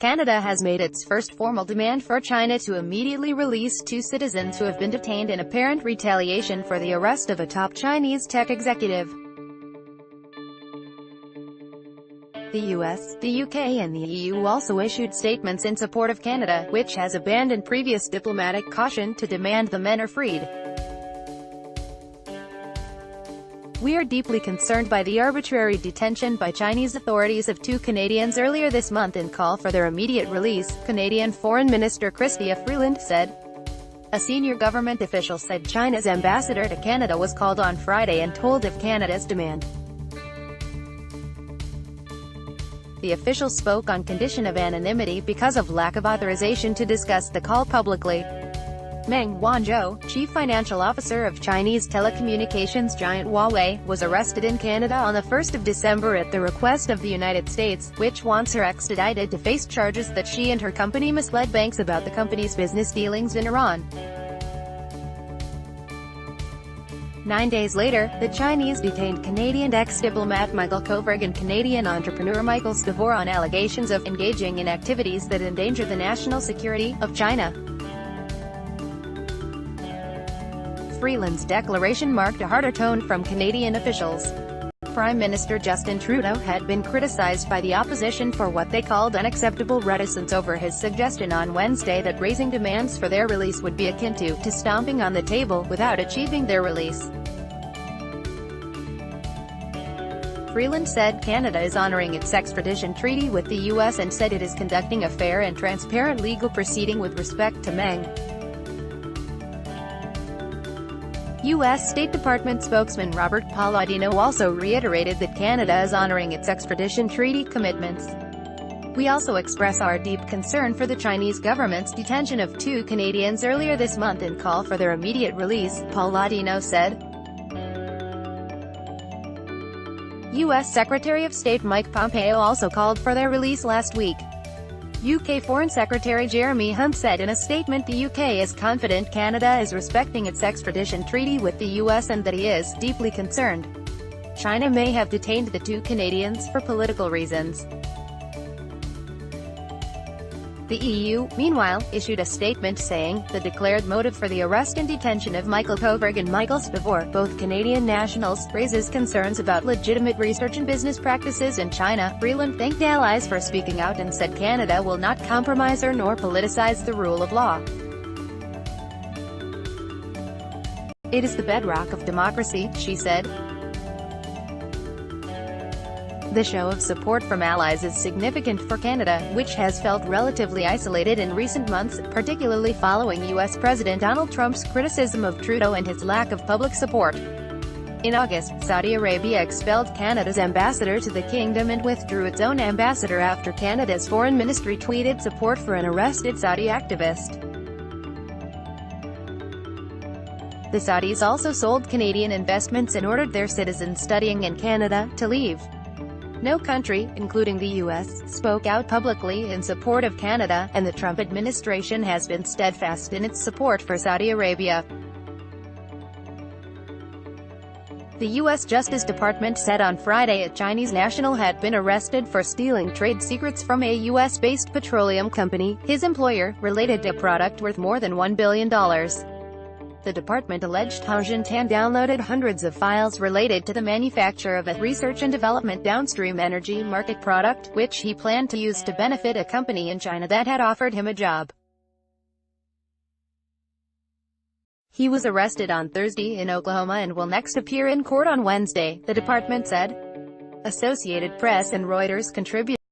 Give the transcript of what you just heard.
Canada has made its first formal demand for China to immediately release two citizens who have been detained in apparent retaliation for the arrest of a top Chinese tech executive. The US, the UK and the EU also issued statements in support of Canada, which has abandoned previous diplomatic caution to demand the men are freed. "We are deeply concerned by the arbitrary detention by Chinese authorities of two Canadians earlier this month and call for their immediate release," Canadian Foreign Minister Chrystia Freeland said. A senior government official said China's ambassador to Canada was called on Friday and told of Canada's demand. The official spoke on condition of anonymity because of lack of authorization to discuss the call publicly. Meng Wanzhou, chief financial officer of Chinese telecommunications giant Huawei, was arrested in Canada on the 1st of December at the request of the United States, which wants her extradited to face charges that she and her company misled banks about the company's business dealings in Iran. 9 days later, the Chinese detained Canadian ex-diplomat Michael Kovrig and Canadian entrepreneur Michael Spavor on allegations of engaging in activities that endanger the national security of China. Freeland's declaration marked a harder tone from Canadian officials. Prime Minister Justin Trudeau had been criticized by the opposition for what they called unacceptable reticence over his suggestion on Wednesday that raising demands for their release would be akin to stomping on the table without achieving their release. Freeland said Canada is honoring its extradition treaty with the U.S. and said it is conducting a fair and transparent legal proceeding with respect to Meng. U.S. State Department spokesman Robert Palladino also reiterated that Canada is honoring its extradition treaty commitments. "We also express our deep concern for the Chinese government's detention of two Canadians earlier this month and call for their immediate release," Palladino said. U.S. Secretary of State Mike Pompeo also called for their release last week. UK Foreign Secretary Jeremy Hunt said in a statement the UK is confident Canada is respecting its extradition treaty with the US and that he is deeply concerned China may have detained the two Canadians for political reasons. The EU, meanwhile, issued a statement saying, the declared motive for the arrest and detention of Michael Kovrig and Michael Spavor, both Canadian nationals, raises concerns about legitimate research and business practices in China. Freeland thanked allies for speaking out and said Canada will not compromise or nor politicize the rule of law. "It is the bedrock of democracy," she said. The show of support from allies is significant for Canada, which has felt relatively isolated in recent months, particularly following U.S. President Donald Trump's criticism of Trudeau and his lack of public support. In August, Saudi Arabia expelled Canada's ambassador to the kingdom and withdrew its own ambassador after Canada's foreign ministry tweeted support for an arrested Saudi activist. The Saudis also sold Canadian investments and ordered their citizens studying in Canada to leave. No country, including the U.S., spoke out publicly in support of Canada, and the Trump administration has been steadfast in its support for Saudi Arabia. The U.S. Justice Department said on Friday a Chinese national had been arrested for stealing trade secrets from a U.S.-based petroleum company, his employer, related to a product worth more than $1 billion. The department alleged Hao Jintan downloaded hundreds of files related to the manufacture of a research and development downstream energy market product, which he planned to use to benefit a company in China that had offered him a job. He was arrested on Thursday in Oklahoma and will next appear in court on Wednesday, the department said. Associated Press and Reuters contributed